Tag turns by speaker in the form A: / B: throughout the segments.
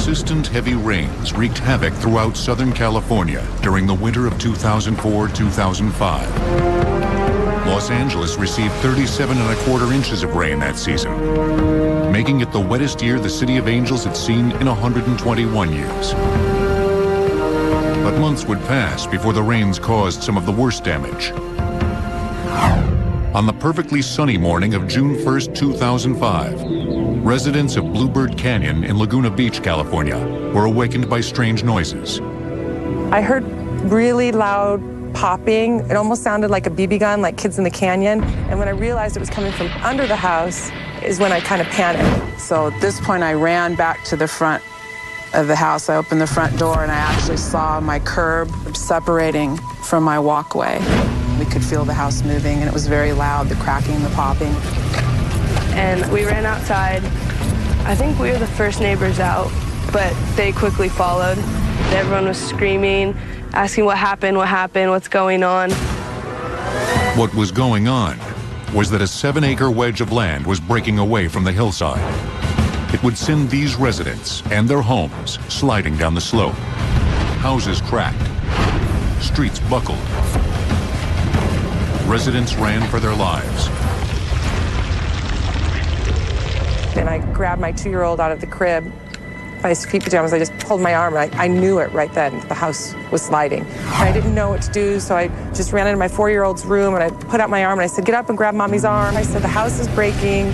A: Persistent heavy rains wreaked havoc throughout Southern California during the winter of 2004-2005. Los Angeles received 37¼ inches of rain that season, making it the wettest year the City of Angels had seen in 121 years. But months would pass before the rains caused some of the worst damage. On the perfectly sunny morning of June 1st, 2005, residents of Bluebird Canyon in Laguna Beach, California, were awakened by strange noises.
B: I heard really loud popping. It almost sounded like a BB gun, like Kids in the Canyon. And when I realized it was coming from under the house is when I kind of panicked. So at this point, I ran back to the front of the house. I opened the front door and I actually saw my curb separating from my walkway. We could feel the house moving and it was very loud, the cracking, the popping.
C: And we ran outside. I think we were the first neighbors out, but they quickly followed. Everyone was screaming, asking what happened, what's going on.
A: What was going on was that a 7-acre wedge of land was breaking away from the hillside. It would send these residents and their homes sliding down the slope. Houses cracked, streets buckled. Residents ran for their lives.
B: And I grabbed my 2-year-old out of the crib by his feet pajamas. I just pulled my arm. I knew it right then. The house was sliding. I didn't know what to do, so I just ran into my 4-year-old's room and I put out my arm and I said, "Get up and grab Mommy's arm." I said, "The house is breaking."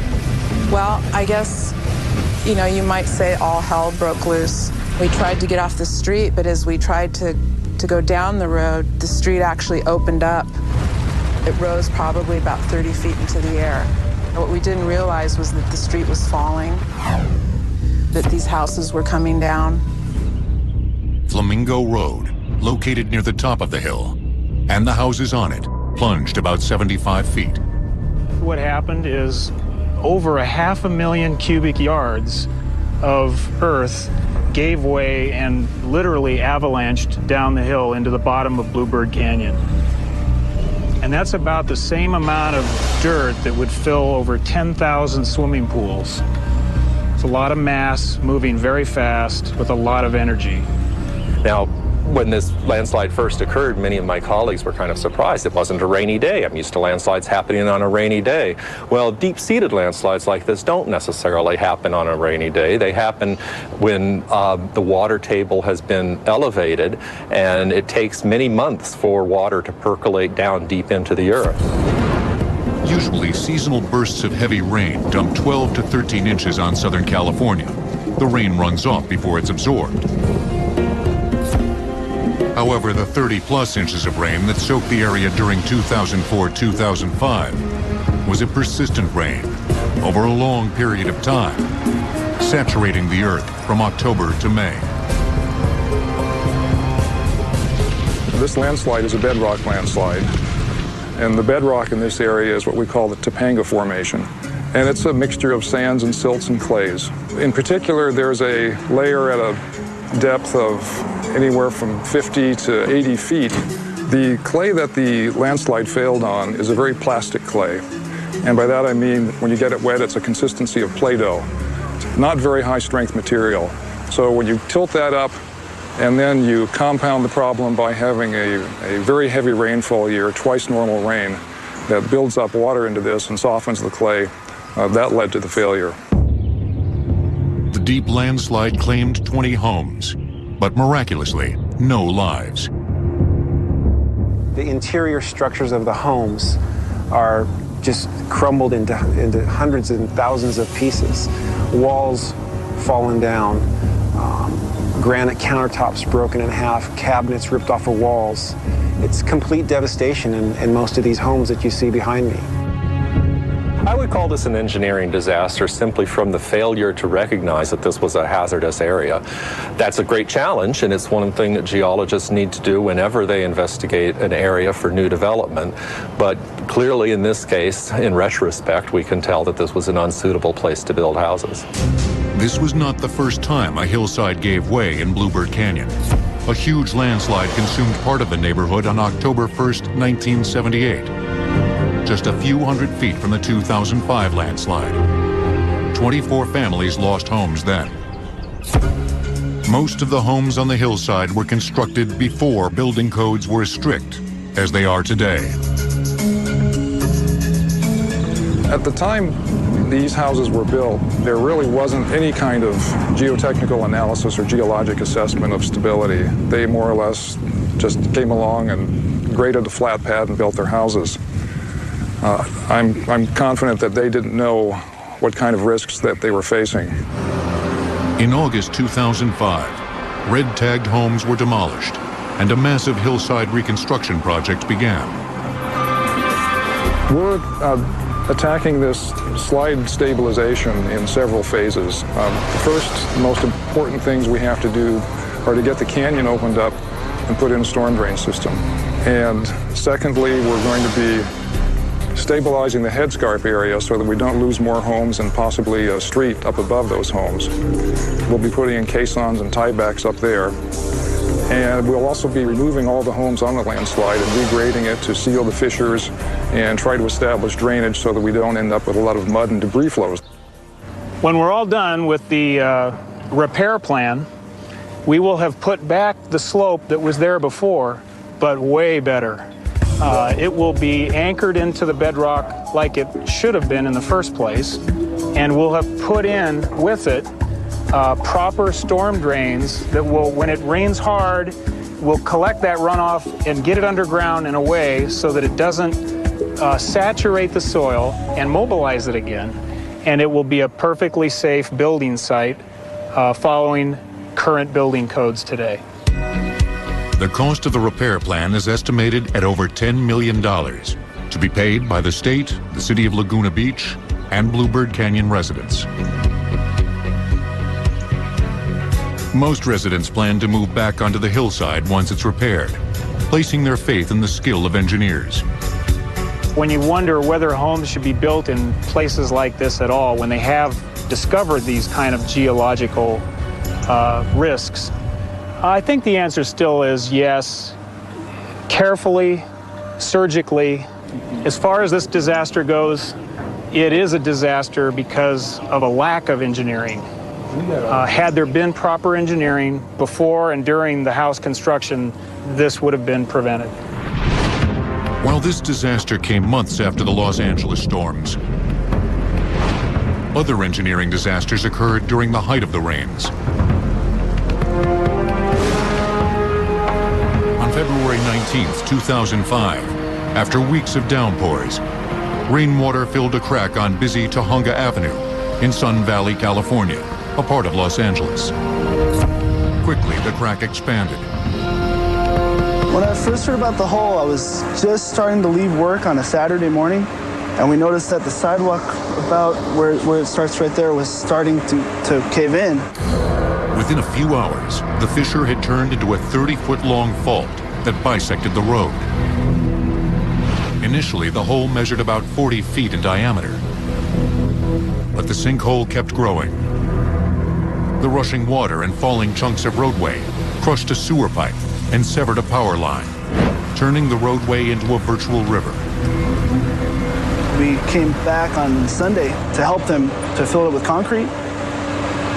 B: Well, I guess, you know, you might say all hell broke loose. We tried to get off the street, but as we tried to go down the road, the street actually opened up. It rose probably about 30 feet into the air. What we didn't realize was that the street was falling, that these houses were coming down.
A: Flamingo Road, located near the top of the hill, and the houses on it plunged about 75 feet.
D: What happened is over 500,000 cubic yards of earth gave way and literally avalanched down the hill into the bottom of Bluebird Canyon. And that's about the same amount of dirt that would fill over 10,000 swimming pools. It's a lot of mass moving very fast with a lot of energy.
E: Now, when this landslide first occurred, many of my colleagues were kind of surprised. It wasn't a rainy day. I'm used to landslides happening on a rainy day. Well, deep-seated landslides like this don't necessarily happen on a rainy day. They happen when the water table has been elevated, and it takes many months for water to percolate down deep into the earth.
A: Usually, seasonal bursts of heavy rain dump 12 to 13 inches on Southern California. The rain runs off before it's absorbed. However, the 30+ inches of rain that soaked the area during 2004-2005 was a persistent rain over a long period of time, saturating the earth from October to May.
F: This landslide is a bedrock landslide, and the bedrock in this area is what we call the Topanga Formation. And it's a mixture of sands and silts and clays. In particular, there's a layer at a depth of anywhere from 50 to 80 feet. The clay that the landslide failed on is a very plastic clay. And by that I mean when you get it wet, it's a consistency of Play-Doh. Not very high strength material. So when you tilt that up and then you compound the problem by having a very heavy rainfall year, twice normal rain, that builds up water into this and softens the clay, that led to the failure.
A: The deep landslide claimed 20 homes, but miraculously, no lives.
G: The interior structures of the homes are just crumbled into hundreds and thousands of pieces. Walls fallen down, granite countertops broken in half, cabinets ripped off of walls. It's complete devastation in most of these homes that you see behind me.
E: I would call this an engineering disaster simply from the failure to recognize that this was a hazardous area. That's a great challenge, and it's one thing that geologists need to do whenever they investigate an area for new development. But clearly in this case, in retrospect, we can tell that this was an unsuitable place to build houses.
A: This was not the first time a hillside gave way in Bluebird Canyon. A huge landslide consumed part of the neighborhood on October 1st, 1978. Just a few hundred feet from the 2005 landslide. 24 families lost homes then. Most of the homes on the hillside were constructed before building codes were as strict as they are today.
F: At the time these houses were built, there really wasn't any kind of geotechnical analysis or geologic assessment of stability. They more or less just came along and graded a flat pad and built their houses. I'm confident that they didn't know what kind of risks that they were facing.
A: In August 2005, red-tagged homes were demolished and a massive hillside reconstruction project began.
F: We're attacking this slide stabilization in several phases. The first, most important things we have to do are to get the canyon opened up and put in a storm drain system. And secondly, we're going to be stabilizing the headscarp area so that we don't lose more homes and possibly a street up above those homes. We'll be putting in caissons and tiebacks up there. And we'll also be removing all the homes on the landslide and regrading it to seal the fissures and try to establish drainage so that we don't end up with a lot of mud and debris flows.
D: When we're all done with the repair plan, we will have put back the slope that was there before, but way better. It will be anchored into the bedrock like it should have been in the first place, and we'll have put in with it proper storm drains that will, when it rains hard, will collect that runoff and get it underground in a way so that it doesn't saturate the soil and mobilize it again. And it will be a perfectly safe building site following current building codes today.
A: The cost of the repair plan is estimated at over $10 million to be paid by the state, the city of Laguna Beach, and Bluebird Canyon residents. Most residents plan to move back onto the hillside once it's repaired, placing their faith in the skill of engineers.
D: When you wonder whether homes should be built in places like this at all, when they have discovered these kind of geological risks, I think the answer still is yes, carefully, surgically. As far as this disaster goes, it is a disaster because of a lack of engineering. Had there been proper engineering before and during the house construction, this would have been prevented.
A: While this disaster came months after the Los Angeles storms, other engineering disasters occurred during the height of the rains. On February 19th, 2005, after weeks of downpours, rainwater filled a crack on busy Tujunga Avenue in Sun Valley, California, a part of Los Angeles. Quickly, the crack expanded.
H: When I first heard about the hole, I was just starting to leave work on a Saturday morning, and we noticed that the sidewalk about where it starts right there was starting to cave in.
A: Within a few hours, the fissure had turned into a 30-foot-long fault that bisected the road. Initially, the hole measured about 40 feet in diameter, but the sinkhole kept growing. The rushing water and falling chunks of roadway crushed a sewer pipe and severed a power line, turning the roadway into a virtual river.
H: We came back on Sunday to help them to fill it with concrete.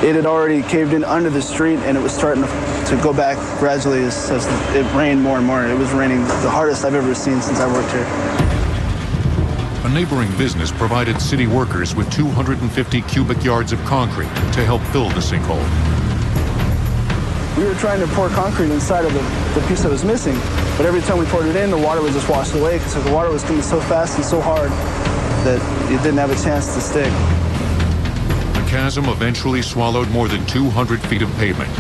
H: It had already caved in under the street, and it was starting to go back gradually as it rained more and more. It was raining the hardest I've ever seen since I worked here.
A: A neighboring business provided city workers with 250 cubic yards of concrete to help fill the sinkhole.
H: We were trying to pour concrete inside of the piece that was missing, but every time we poured it in, the water was just washed away because the water was coming so fast and so hard that it didn't have a chance to stick.
A: The chasm eventually swallowed more than 200 feet of pavement.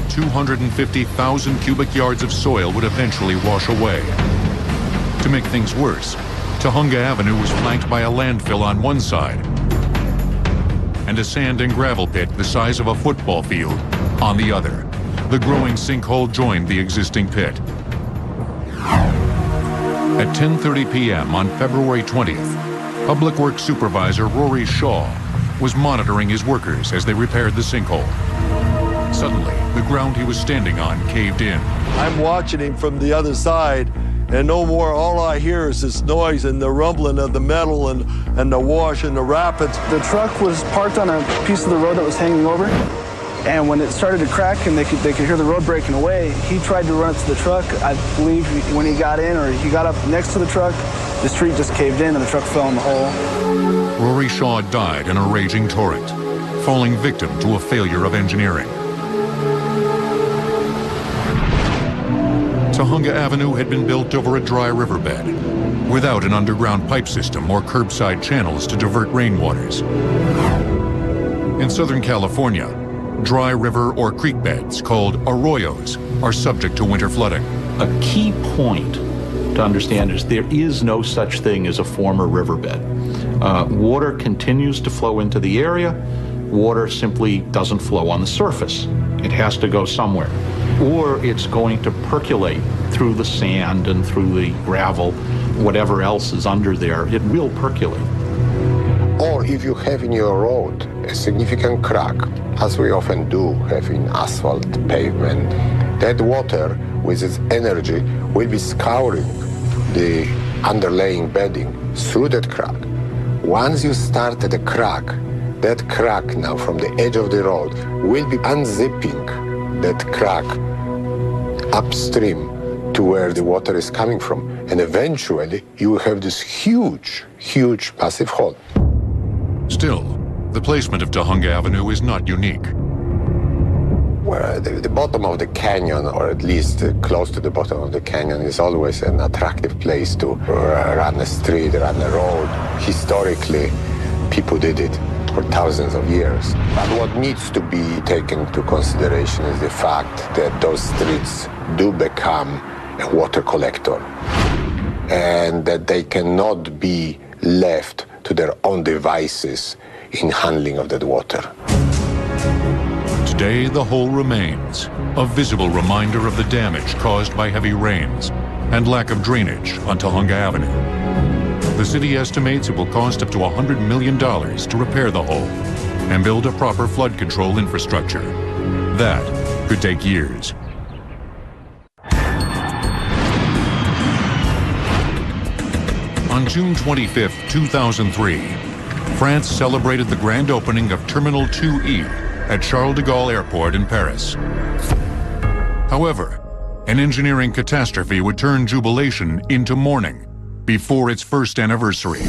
A: 250,000 cubic yards of soil would eventually wash away. To make things worse, Tujunga Avenue was flanked by a landfill on one side and a sand and gravel pit the size of a football field on the other. The growing sinkhole joined the existing pit. At 10:30 p.m. on February 20th, Public Works Supervisor Rory Shaw was monitoring his workers as they repaired the sinkhole. Suddenly, the ground he was standing on caved in.
I: I'm watching him from the other side, and no more, all I hear is this noise and the rumbling of the metal and the wash and the rapids.
H: The truck was parked on a piece of the road that was hanging over, And when it started to crack and they could hear the road breaking away, he tried to run up to the truck. I believe when he got in or he got up next to the truck, the street just caved in and the truck fell in the hole.
A: Rory Shaw died in a raging torrent, falling victim to a failure of engineering. Tahunga Avenue had been built over a dry riverbed, without an underground pipe system or curbside channels to divert rainwaters. In Southern California, dry river or creek beds called arroyos are subject to winter flooding.
J: A key point to understand is there is no such thing as a former riverbed. Water continues to flow into the area. Water simply doesn't flow on the surface. It has to go somewhere. Or it's going to percolate through the sand and through the gravel, whatever else is under there, it will percolate.
K: Or if you have in your road a significant crack, as we often do have in asphalt pavement, that water with its energy will be scouring the underlying bedding through that crack. Once you start at a crack, that crack now from the edge of the road will be unzipping that crack upstream to where the water is coming from. And eventually you will have this huge, huge massive hole.
A: Still, the placement of Tahunga Avenue is not unique.
K: Where the bottom of the canyon, or at least close to the bottom of the canyon, is always an attractive place to run a street, run a road. Historically, people did it for thousands of years. But what needs to be taken into consideration is the fact that those streets do become a water collector, and that they cannot be left to their own devices in handling of that water.
A: Today, the hole remains, a visible reminder of the damage caused by heavy rains and lack of drainage on Tahunga Avenue. The city estimates it will cost up to $100 million to repair the hole and build a proper flood control infrastructure. That could take years. On June 25, 2003, France celebrated the grand opening of Terminal 2E at Charles de Gaulle Airport in Paris. However, an engineering catastrophe would turn jubilation into mourning before its first anniversary.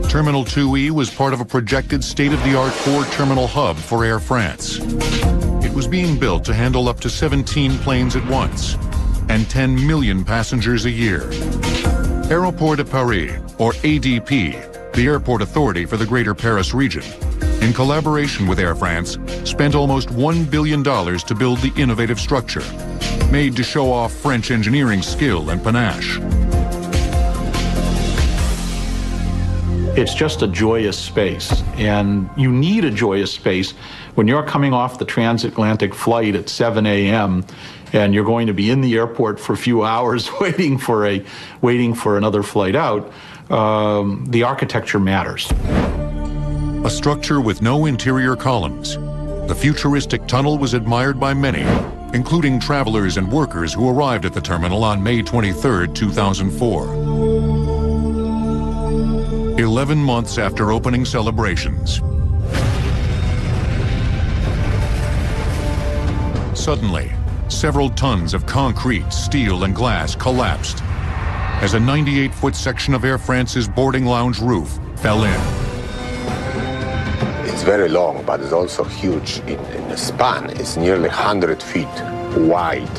A: Terminal 2E was part of a projected state-of-the-art core terminal hub for Air France. It was being built to handle up to 17 planes at once and 10 million passengers a year. Aéroports de Paris, or ADP, the airport authority for the Greater Paris region, in collaboration with Air France, spent almost $1 billion to build the innovative structure, made to show off French engineering skill and panache.
J: It's just a joyous space, and you need a joyous space when you're coming off the transatlantic flight at 7 a.m. and you're going to be in the airport for a few hours waiting for another flight out. The architecture matters.
A: A structure with no interior columns, the futuristic tunnel was admired by many, including travelers and workers who arrived at the terminal on May 23, 2004. 11 months after opening celebrations, suddenly, several tons of concrete, steel, and glass collapsed as a 98-foot section of Air France's boarding lounge roof fell in.
K: It's very long, but it's also huge in the span. It's nearly 100 feet wide.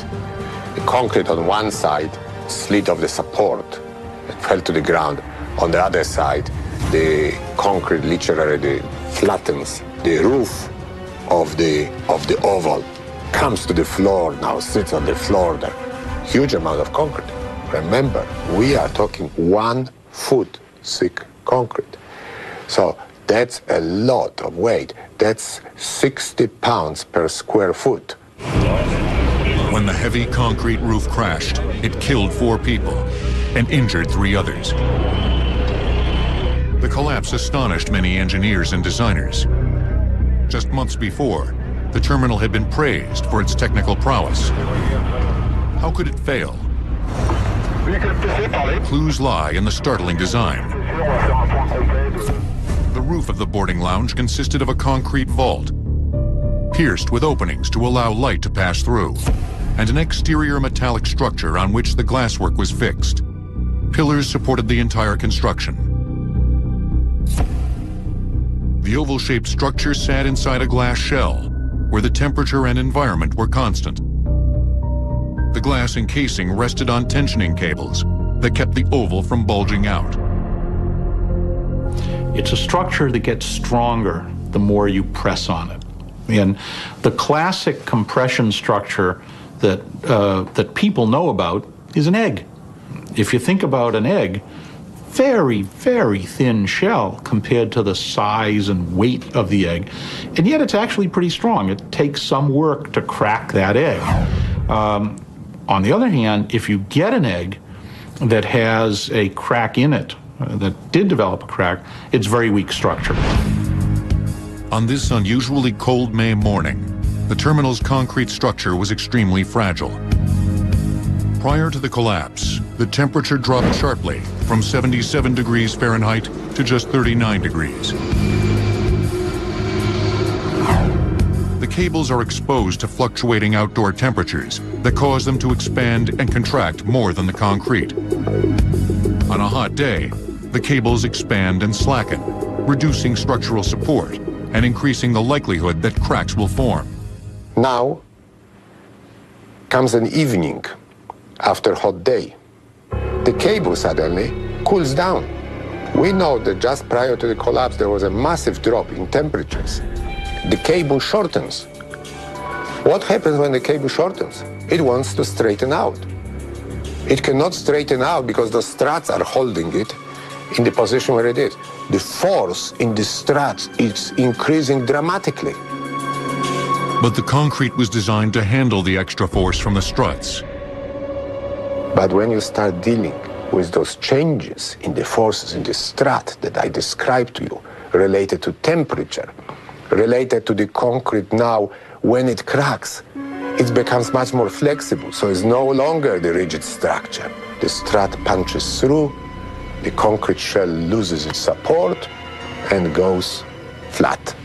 K: The concrete on one side slid off the support and fell to the ground. On the other side, the concrete literally flattens the roof of the oval, comes to the floor now, sits on the floor there. Huge amount of concrete. Remember, we are talking 1 foot thick concrete. So that's a lot of weight. That's 60 pounds per square foot.
A: When the heavy concrete roof crashed, it killed 4 people and injured 3 others. The collapse astonished many engineers and designers. Just months before, the terminal had been praised for its technical prowess. How could it fail? Clues lie in the startling design. The roof of the boarding lounge consisted of a concrete vault, pierced with openings to allow light to pass through, and an exterior metallic structure on which the glasswork was fixed. Pillars supported the entire construction. The oval-shaped structure sat inside a glass shell, where the temperature and environment were constant. The glass encasing rested on tensioning cables that kept the oval from bulging out.
J: It's a structure that gets stronger the more you press on it. And the classic compression structure that people know about is an egg. If you think about an egg, very, very thin shell compared to the size and weight of the egg, and yet it's actually pretty strong. It takes some work to crack that egg. On the other hand, if you get an egg that has a crack in it, that did develop a crack, it's very weak structure.
A: On this unusually cold May morning, the terminal's concrete structure was extremely fragile. Prior to the collapse, the temperature dropped sharply from 77 degrees Fahrenheit to just 39 degrees. The cables are exposed to fluctuating outdoor temperatures that cause them to expand and contract more than the concrete. On a hot day, the cables expand and slacken, reducing structural support and increasing the likelihood that cracks will form.
K: Now comes an evening after a hot day. The cable suddenly cools down. We know that just prior to the collapse there was a massive drop in temperatures. The cable shortens. What happens when the cable shortens? It wants to straighten out. It cannot straighten out because the struts are holding it in the position where it is. The force in the struts is increasing dramatically.
A: But the concrete was designed to handle the extra force from the struts.
K: But when you start dealing with those changes in the forces in the strut that I described to you, related to temperature, related to the concrete now, when it cracks, it becomes much more flexible, so it's no longer the rigid structure. The strut punches through, the concrete shell loses its support and goes flat.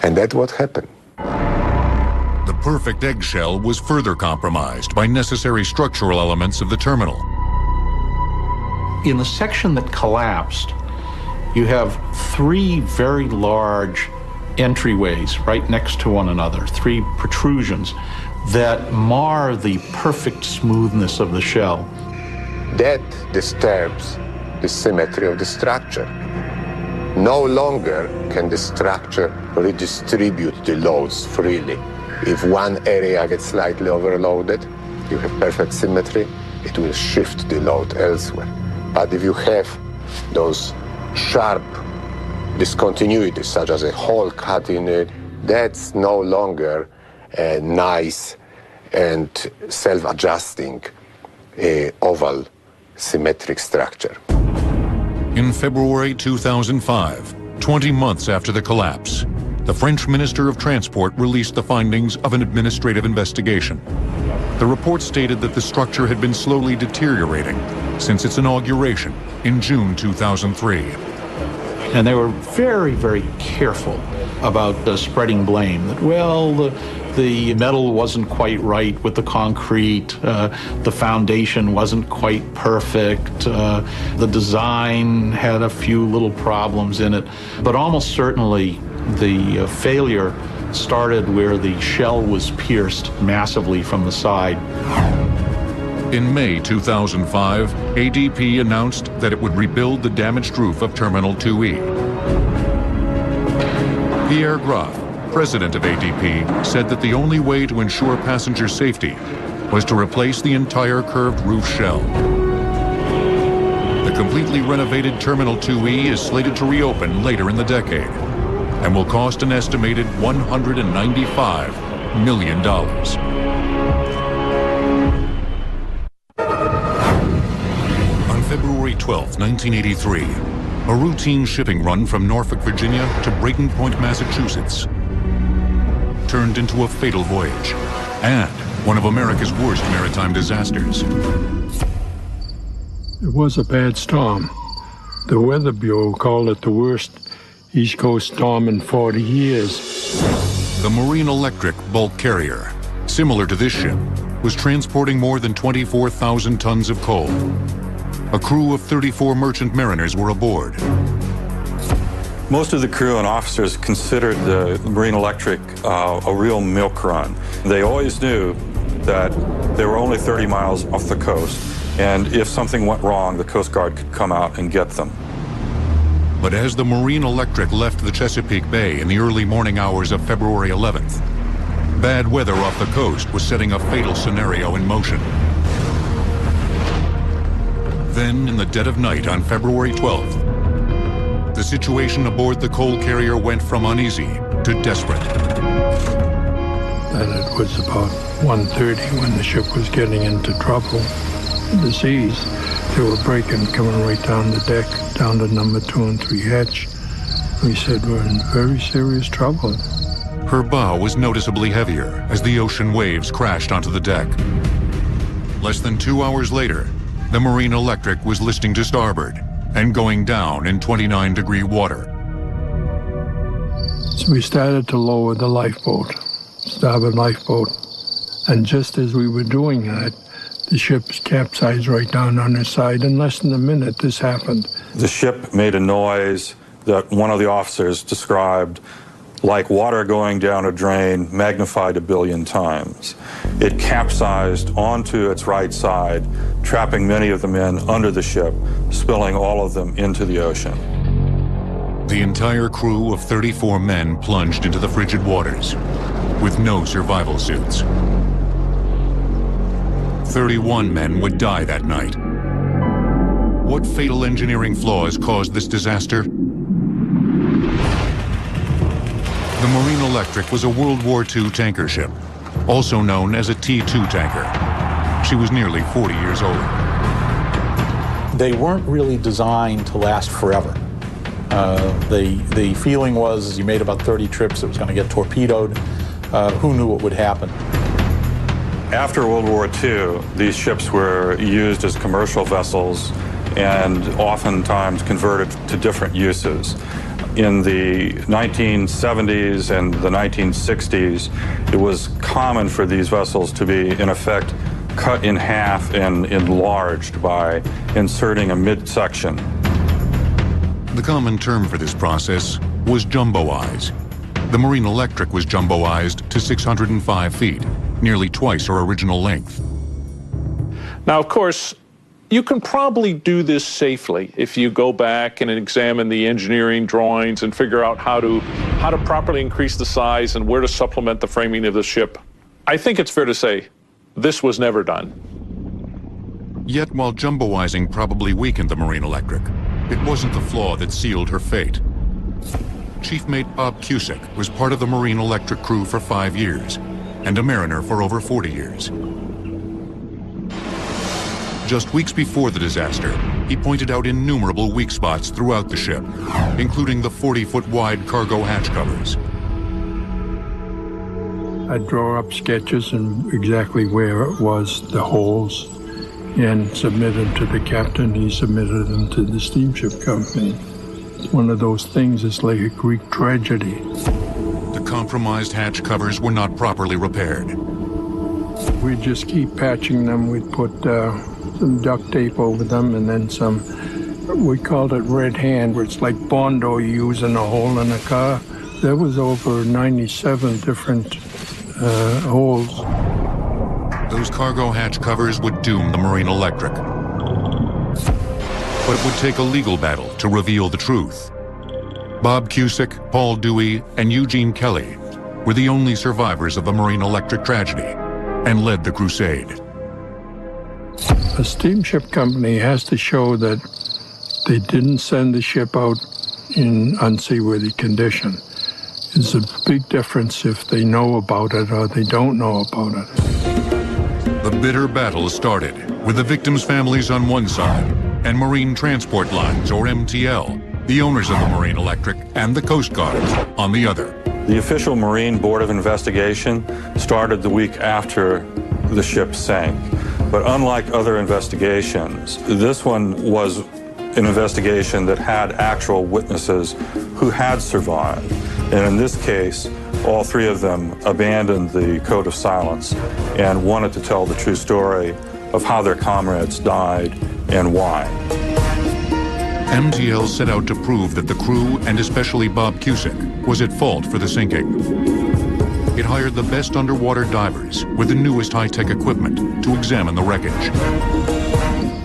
K: And that's what happened.
A: The perfect eggshell was further compromised by necessary structural elements of the terminal.
J: In the section that collapsed, you have three very large entryways right next to one another, three protrusions that mar the perfect smoothness of the shell.
K: That disturbs the symmetry of the structure. No longer can the structure redistribute the loads freely. If one area gets slightly overloaded, you have perfect symmetry, it will shift the load elsewhere. But if you have those sharp discontinuities, such as a hole cut in it, that's no longer a nice and self-adjusting oval symmetric structure.
A: In February 2005, 20 months after the collapse, the French Minister of Transport released the findings of an administrative investigation. The report stated that the structure had been slowly deteriorating since its inauguration in June 2003.
J: And they were very, very careful about spreading blame. That, well, the metal wasn't quite right with the concrete, the foundation wasn't quite perfect, the design had a few little problems in it. But almost certainly the failure started where the shell was pierced massively from the side.
A: In May 2005, ADP announced that it would rebuild the damaged roof of Terminal 2E. Pierre Graff, president of ADP, said that the only way to ensure passenger safety was to replace the entire curved roof shell. The completely renovated Terminal 2E is slated to reopen later in the decade and will cost an estimated $195 million. February 12, 1983, a routine shipping run from Norfolk, Virginia to Brayton Point, Massachusetts turned into a fatal voyage and one of America's worst maritime disasters.
L: It was a bad storm. The Weather Bureau called it the worst East Coast storm in 40 years.
A: The Marine Electric bulk carrier, similar to this ship, was transporting more than 24,000 tons of coal. A crew of 34 merchant mariners were aboard.
F: Most of the crew and officers considered the Marine Electric a real milk run. They always knew that they were only 30 miles off the coast, and if something went wrong, the Coast Guard could come out and get them.
A: But as the Marine Electric left the Chesapeake Bay in the early morning hours of February 11th, bad weather off the coast was setting a fatal scenario in motion. Then, in the dead of night on February 12th, the situation aboard the coal carrier went from uneasy to desperate.
L: And it was about 1:30 when the ship was getting into trouble. The seas, they were breaking, coming right down the deck, down to number 2 and 3 hatch. We said we're in very serious trouble.
A: Her bow was noticeably heavier as the ocean waves crashed onto the deck. Less than 2 hours later, the Marine Electric was listing to starboard and going down in 29-degree water.
L: So we started to lower the lifeboat, starboard lifeboat. And just as we were doing that, the ship capsized right down on her side. In less than a minute, this happened.
F: The ship made a noise that one of the officers described like water going down a drain magnified 1 billion times. It capsized onto its right side, trapping many of the men under the ship, spilling all of them into the ocean.
A: The entire crew of 34 men plunged into the frigid waters with no survival suits. 31 men would die that night. What fatal engineering flaws caused this disaster? The Marine Electric was a World War II tanker ship, also known as a T-2 tanker. She was nearly 40 years old.
J: They weren't really designed to last forever. The feeling was you made about 30 trips, it was going to get torpedoed. Who knew what would happen?
F: After World War II, these ships were used as commercial vessels and oftentimes converted to different uses. In the 1970s and the 1960s, it was common for these vessels to be, in effect, cut in half and enlarged by inserting a midsection.
A: The common term for this process was jumboize. The Marine Electric was jumboized to 605 feet, nearly twice her original length.
M: Now, of course, you can probably do this safely if you go back and examine the engineering drawings and figure out how to properly increase the size and where to supplement the framing of the ship. I think it's fair to say this was never done.
A: Yet, while jumboizing probably weakened the Marine Electric, it wasn't the flaw that sealed her fate. Chief Mate Bob Cusick was part of the Marine Electric crew for 5 years and a mariner for over 40 years. Just weeks before the disaster, he pointed out innumerable weak spots throughout the ship, including the 40-foot wide cargo hatch covers.
L: I'd draw up sketches and exactly where it was, the holes, and submit them to the captain. He submitted them to the steamship company. One of those things is like a Greek tragedy.
A: The compromised hatch covers were not properly repaired.
L: We'd just keep patching them. We'd put some duct tape over them and then some, we called it red hand, where it's like Bondo you use in a hole in a car. There was over 97 different holes.
A: Those cargo hatch covers would doom the Marine Electric. But it would take a legal battle to reveal the truth. Bob Cusick, Paul Dewey, and Eugene Kelly were the only survivors of the Marine Electric tragedy and led the crusade.
L: A steamship company has to show that they didn't send the ship out in unseaworthy condition. It's a big difference if they know about it or they don't know about it.
A: The bitter battle started with the victims' families on one side and Marine Transport Lines, or MTL, the owners of the Marine Electric, and the Coast Guard on the other.
F: The official Marine Board of Investigation started the week after the ship sank. But unlike other investigations, this one was an investigation that had actual witnesses who had survived. And in this case, all three of them abandoned the code of silence and wanted to tell the true story of how their comrades died and why.
A: MTL set out to prove that the crew, and especially Bob Cusick, was at fault for the sinking. It hired the best underwater divers with the newest high-tech equipment to examine the wreckage.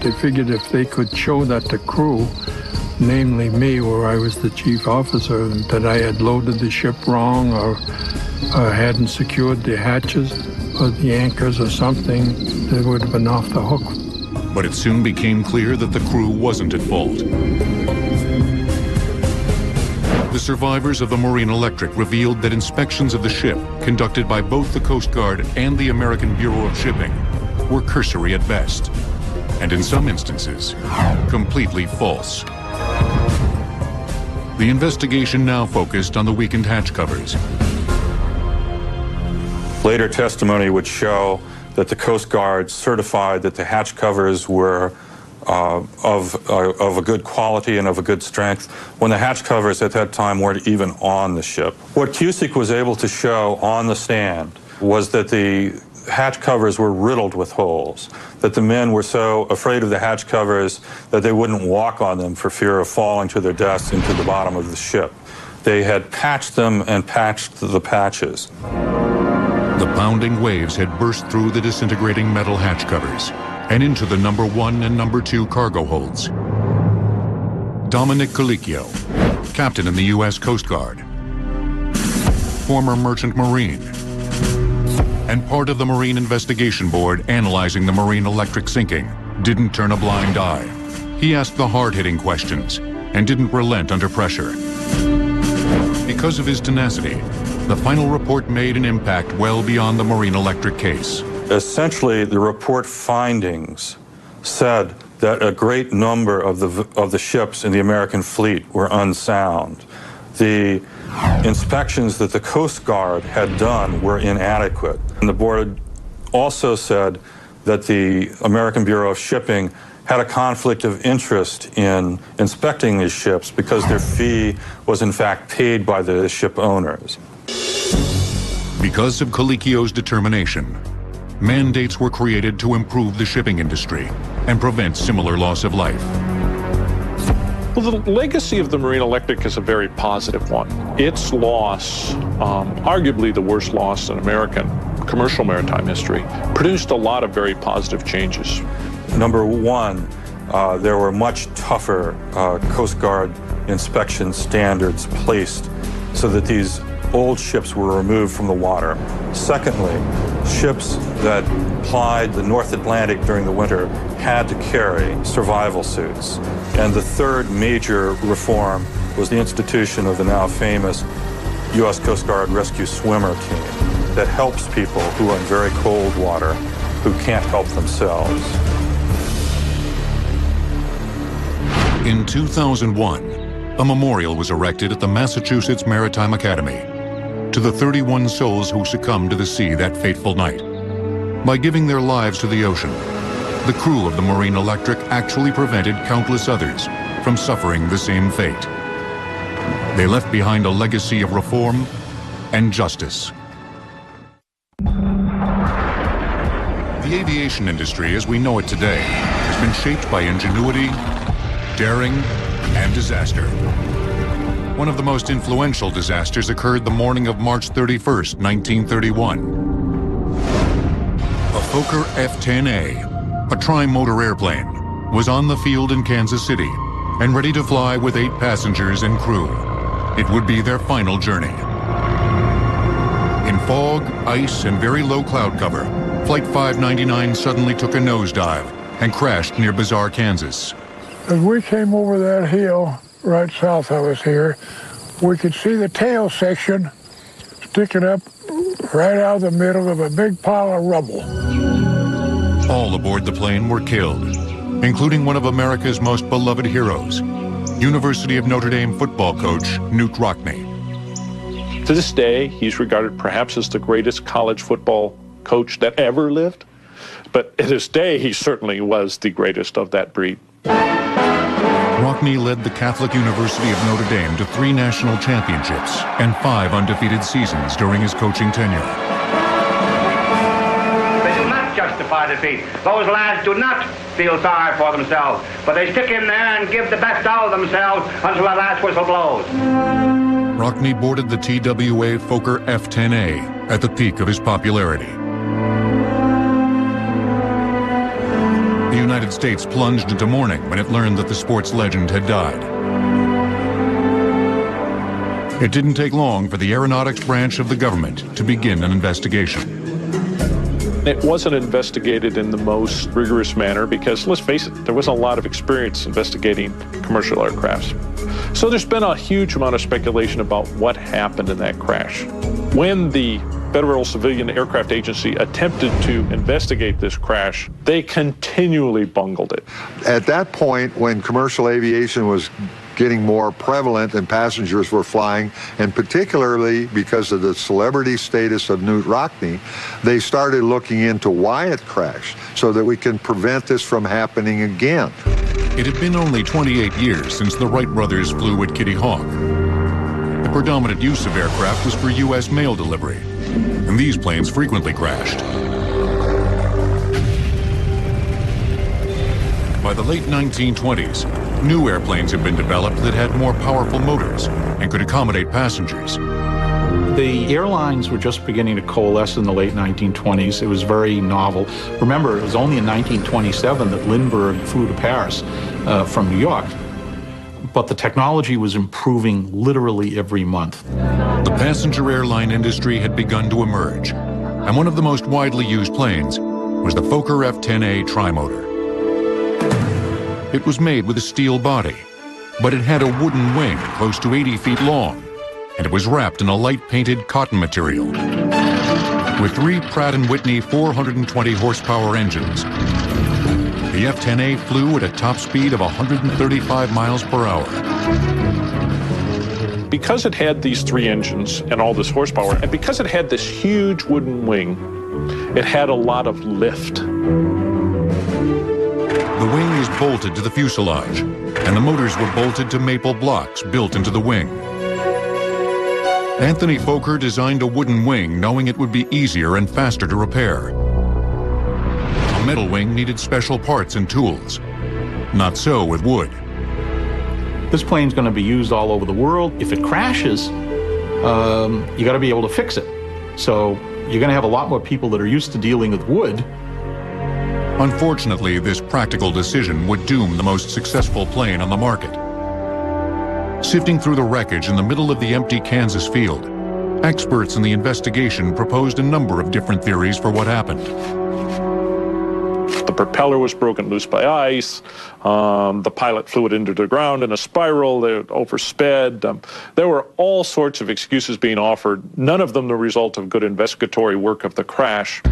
L: They figured if they could show that the crew, namely me, where I was the chief officer, that I had loaded the ship wrong or hadn't secured the hatches or the anchors or something, they would have been off the hook.
A: But it soon became clear that the crew wasn't at fault. The survivors of the Marine Electric revealed that inspections of the ship, conducted by both the Coast Guard and the American Bureau of Shipping, were cursory at best, and in some instances, completely false. The investigation now focused on the weakened hatch covers.
F: Later testimony would show that the Coast Guard certified that the hatch covers were of a good quality and of a good strength, when the hatch covers at that time weren't even on the ship. What Cusick was able to show on the stand was that the hatch covers were riddled with holes, that the men were so afraid of the hatch covers that they wouldn't walk on them for fear of falling to their deaths into the bottom of the ship. They had patched them and patched the patches.
A: The pounding waves had burst through the disintegrating metal hatch covers and into the number 1 and number 2 cargo holds. Dominic Colicchio, captain in the U.S. Coast Guard, former merchant Marine, and part of the Marine Investigation Board analyzing the Marine Electric sinking, didn't turn a blind eye. He asked the hard-hitting questions and didn't relent under pressure. Because of his tenacity, the final report made an impact well beyond the Marine Electric case.
F: Essentially, the report findings said that a great number of the ships in the American fleet were unsound. The inspections that the Coast Guard had done were inadequate. And the board also said that the American Bureau of Shipping had a conflict of interest in inspecting these ships because their fee was in fact paid by the ship owners.
A: Because of Colicchio's determination, mandates were created to improve the shipping industry and prevent similar loss of life.
M: Well, the legacy of the Marine Electric is a very positive one. Its loss, arguably the worst loss in American commercial maritime history, produced a lot of very positive changes.
F: Number one, there were much tougher Coast Guard inspection standards placed so that these old ships were removed from the water. Secondly, ships that plied the North Atlantic during the winter had to carry survival suits. And the third major reform was the institution of the now famous U.S. Coast Guard Rescue Swimmer Team that helps people who are in very cold water who can't help themselves.
A: In 2001, a memorial was erected at the Massachusetts Maritime Academy to the 31 souls who succumbed to the sea that fateful night. By giving their lives to the ocean, the crew of the Marine Electric actually prevented countless others from suffering the same fate. They left behind a legacy of reform and justice. The aviation industry as we know it today has been shaped by ingenuity, daring, and disaster. One of the most influential disasters occurred the morning of March 31st, 1931. A Fokker F-10A, a tri-motor airplane, was on the field in Kansas City and ready to fly with 8 passengers and crew. It would be their final journey. In fog, ice, and very low cloud cover, Flight 599 suddenly took a nosedive and crashed near Bizarre, Kansas.
L: As we came over that hill, right south of us here, we could see the tail section sticking up right out of the middle of a big pile of rubble.
A: All aboard the plane were killed, including one of America's most beloved heroes, University of Notre Dame football coach Knute Rockne.
M: To this day, he's regarded perhaps as the greatest college football coach that ever lived. But at his day, he certainly was the greatest of that breed.
A: Rockne Rockne led the Catholic University of Notre Dame to 3 national championships and 5 undefeated seasons during his coaching tenure.
N: They do not justify defeat. Those lads do not feel sorry for themselves, but they stick in there and give the best out of themselves until the last whistle blows.
A: Rockne boarded the TWA Fokker F-10A at the peak of his popularity. The United States plunged into mourning when it learned that the sports legend had died. It didn't take long for the aeronautics branch of the government to begin an investigation.
M: It wasn't investigated in the most rigorous manner because, let's face it, there wasn't a lot of experience investigating commercial aircrafts. So there's been a huge amount of speculation about what happened in that crash. When the Federal Civilian Aircraft Agency attempted to investigate this crash, they continually bungled it.
O: At that point, when commercial aviation was getting more prevalent and passengers were flying, and particularly because of the celebrity status of Knut Rockne, they started looking into why it crashed so that we can prevent this from happening again.
A: It had been only 28 years since the Wright brothers flew at Kitty Hawk. The predominant use of aircraft was for U.S. mail delivery, and these planes frequently crashed. By the late 1920s, new airplanes had been developed that had more powerful motors and could accommodate passengers.
J: The airlines were just beginning to coalesce in the late 1920s. It was very novel. Remember, it was only in 1927 that Lindbergh flew to Paris from New York. But the technology was improving literally every month.
A: The passenger airline industry had begun to emerge, and one of the most widely used planes was the Fokker F-10A trimotor. It was made with a steel body, but it had a wooden wing close to 80 feet long, and it was wrapped in a light-painted cotton material. With 3 Pratt & Whitney 420 horsepower engines, the F-10A flew at a top speed of 135 miles per hour.
M: Because it had these 3 engines and all this horsepower, and because it had this huge wooden wing, it had a lot of lift.
A: The wing was bolted to the fuselage, and the motors were bolted to maple blocks built into the wing. Anthony Fokker designed a wooden wing knowing it would be easier and faster to repair. A metal wing needed special parts and tools. Not so with wood.
J: This plane's going to be used all over the world. If it crashes, you got to be able to fix it. So you're going to have a lot more people that are used to dealing with wood.
A: Unfortunately, this practical decision would doom the most successful plane on the market. Sifting through the wreckage in the middle of the empty Kansas field, experts in the investigation proposed a number of different theories for what happened.
M: The propeller was broken loose by ice. The pilot flew it into the ground in a spiral. They oversped. There were all sorts of excuses being offered, none of them the result of good investigatory work of the crash.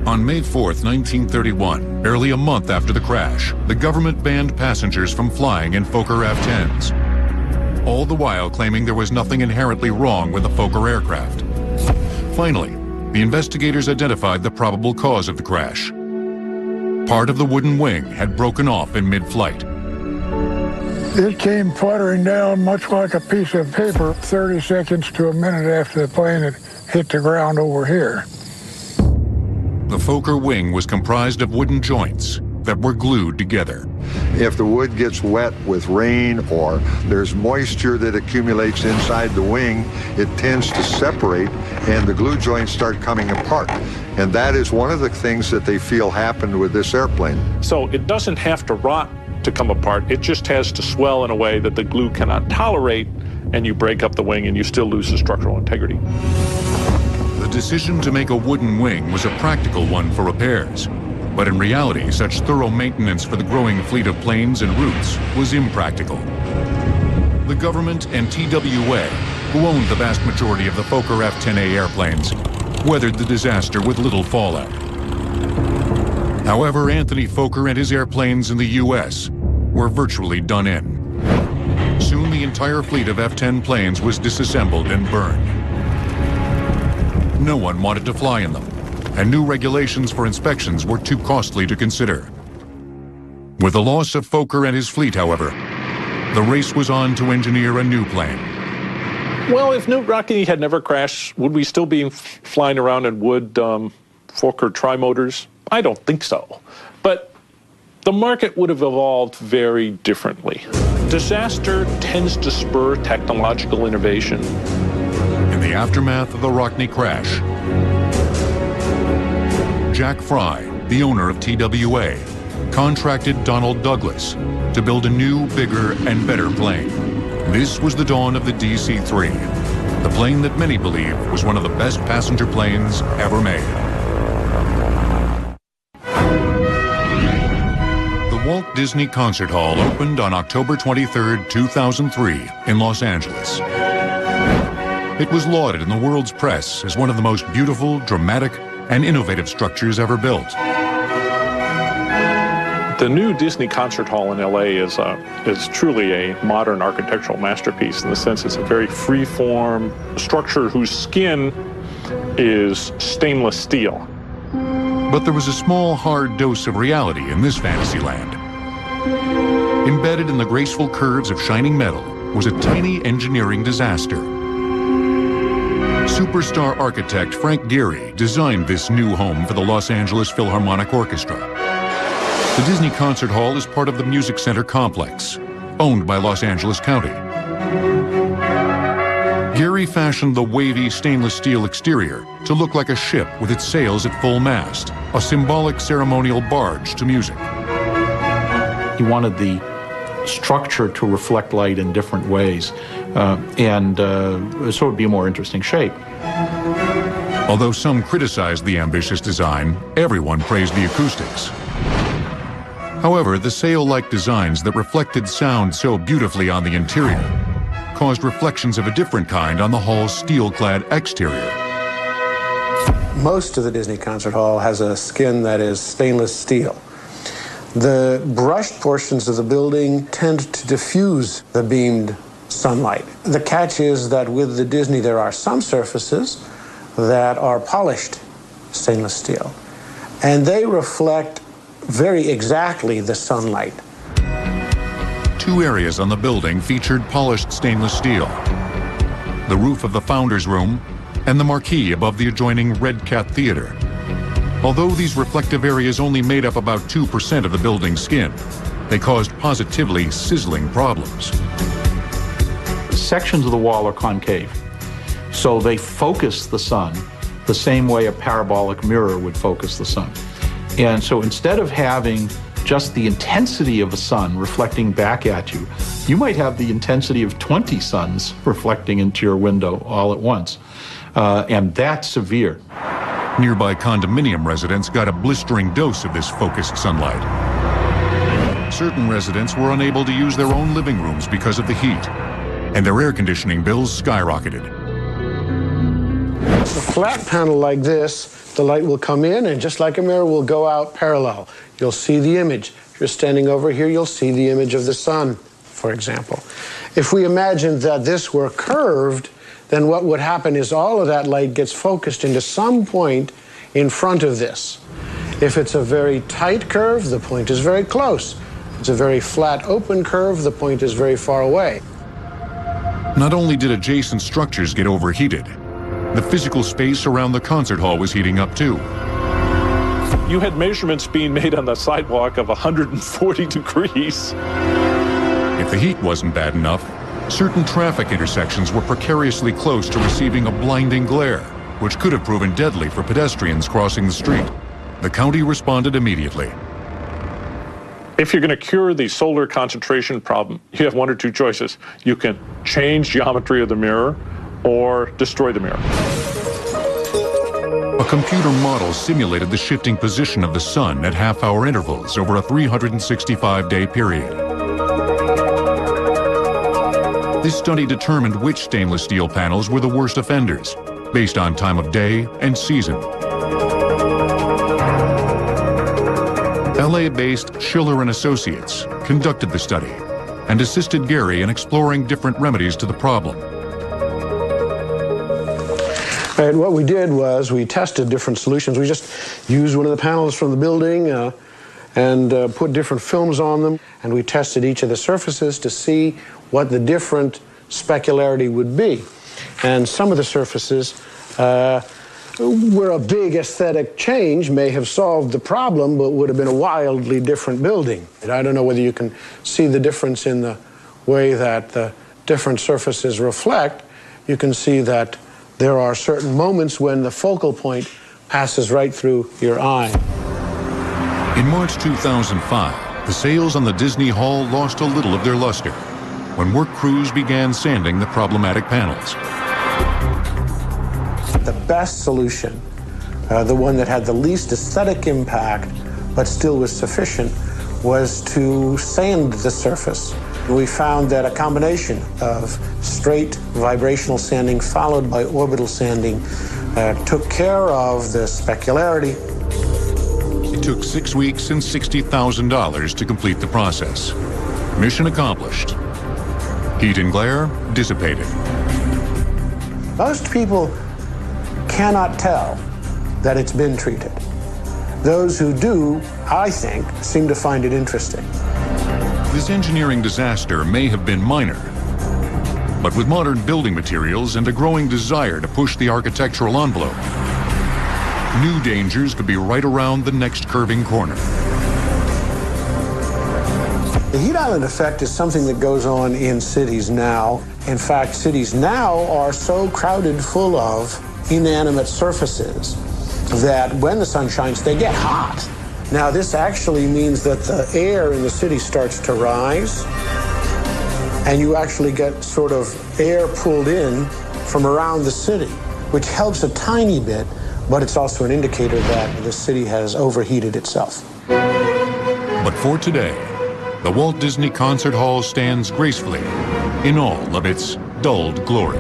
A: On May 4th, 1931, barely a month after the crash, the government banned passengers from flying in Fokker F-10s, all the while claiming there was nothing inherently wrong with the Fokker aircraft. Finally, the investigators identified the probable cause of the crash. Part of the wooden wing had broken off in mid-flight.
L: It came fluttering down much like a piece of paper 30 seconds to a minute after the plane had hit the ground over here.
A: The Fokker wing was comprised of wooden joints that were glued together.
O: If the wood gets wet with rain or there's moisture that accumulates inside the wing, it tends to separate and the glue joints start coming apart. And that is one of the things that they feel happened with this airplane.
M: So it doesn't have to rot to come apart. It just has to swell in a way that the glue cannot tolerate, and you break up the wing and you still lose the structural integrity.
A: The decision to make a wooden wing was a practical one for repairs. But in reality, such thorough maintenance for the growing fleet of planes and routes was impractical. The government and TWA, who owned the vast majority of the Fokker F-10A airplanes, weathered the disaster with little fallout. However, Anthony Fokker and his airplanes in the U.S. were virtually done in. Soon the entire fleet of F-10 planes was disassembled and burned. No one wanted to fly in them, and new regulations for inspections were too costly to consider. With the loss of Fokker and his fleet, however, The race was on to engineer a new plane.
M: Well, if Knut Rockne had never crashed, would we still be flying around in wood Fokker trimotors? I don't think so. But the market would have evolved very differently. Disaster tends to spur technological innovation.
A: In the aftermath of the Rockne crash, Jack Fry, the owner of TWA, contracted Donald Douglas to build a new, bigger, and better plane. This was the dawn of the DC-3, the plane that many believe was one of the best passenger planes ever made. The Walt Disney Concert Hall opened on October 23, 2003 in Los Angeles. It was lauded in the world's press as one of the most beautiful, dramatic, and innovative structures ever built.
M: The new Disney Concert Hall in LA is truly a modern architectural masterpiece in the sense it's a very free-form structure whose skin is stainless steel.
A: But there was a small, hard dose of reality in this fantasy land. Embedded in the graceful curves of shining metal was a tiny engineering disaster. Superstar architect Frank Gehry designed this new home for the Los Angeles Philharmonic Orchestra. The Disney Concert Hall is part of the Music Center complex, owned by Los Angeles County. Gehry fashioned the wavy stainless steel exterior to look like a ship with its sails at full mast, a symbolic ceremonial barge to music.
J: He wanted the structure to reflect light in different ways, so it would be a more interesting shape.
A: Although some criticized the ambitious design, everyone praised the acoustics. However, the sail-like designs that reflected sound so beautifully on the interior caused reflections of a different kind on the hall's steel-clad exterior.
G: Most of the Disney Concert Hall has a skin that is stainless steel. The brushed portions of the building tend to diffuse the beamed sunlight. The catch is that with the Disney there are some surfaces that are polished stainless steel, and they reflect very exactly the sunlight.
A: Two areas on the building featured polished stainless steel: the roof of the Founders Room and the marquee above the adjoining Red Cat Theater. Although these reflective areas only made up about 2% of the building's skin, they caused positively sizzling problems.
J: Sections of the wall are concave, so they focus the sun the same way a parabolic mirror would focus the sun. And so instead of having just the intensity of a sun reflecting back at you, you might have the intensity of 20 suns reflecting into your window all at once. And that's severe.
A: Nearby condominium residents got a blistering dose of this focused sunlight. Certain residents were unable to use their own living rooms because of the heat, and their air conditioning bills skyrocketed.
G: A flat panel like this, the light will come in, and just like a mirror, will go out parallel. You'll see the image. If you're standing over here, you'll see the image of the sun, for example. If we imagined that this were curved, then what would happen is all of that light gets focused into some point in front of this. If it's a very tight curve, the point is very close. If it's a very flat, open curve, the point is very far away.
A: Not only did adjacent structures get overheated, the physical space around the concert hall was heating up too.
M: You had measurements being made on the sidewalk of 140 degrees.
A: If the heat wasn't bad enough, certain traffic intersections were precariously close to receiving a blinding glare, which could have proven deadly for pedestrians crossing the street. The county responded immediately.
M: If you're going to cure the solar concentration problem, you have one or two choices. You can change geometry of the mirror or destroy the mirror.
A: A computer model simulated the shifting position of the sun at half-hour intervals over a 365-day period. This study determined which stainless steel panels were the worst offenders, based on time of day and season. LA-based Schiller & Associates conducted the study and assisted Gehry in exploring different remedies to the problem.
G: And what we did was we tested different solutions. We just used one of the panels from the building
P: and put different films on them, and we tested each of the surfaces to see what the different specularity would be. And some of the surfaces where a big aesthetic change may have solved the problem, but would have been a wildly different building. And I don't know whether you can see the difference in the way that the different surfaces reflect. You can see that there are certain moments when the focal point passes right through your eye.
A: In March 2005, the sails on the Disney Hall lost a little of their luster when work crews began sanding the problematic panels.
P: The best solution, the one that had the least aesthetic impact, but still was sufficient, was to sand the surface. We found that a combination of straight vibrational sanding followed by orbital sanding took care of the specularity.
A: It took 6 weeks and $60,000 to complete the process. Mission accomplished. Heat and glare dissipated.
P: Most people cannot tell that it's been treated. Those who do, I think, seem to find it interesting.
A: This engineering disaster may have been minor, but with modern building materials and a growing desire to push the architectural envelope, new dangers could be right around the next curving corner.
P: The heat island effect is something that goes on in cities now. In fact, cities now are so crowded full of inanimate surfaces that when the sun shines, they get hot. Now, this actually means that the air in the city starts to rise, and you actually get sort of air pulled in from around the city, which helps a tiny bit, but it's also an indicator that the city has overheated itself.
A: But for today, the Walt Disney Concert Hall stands gracefully in all of its dulled glory.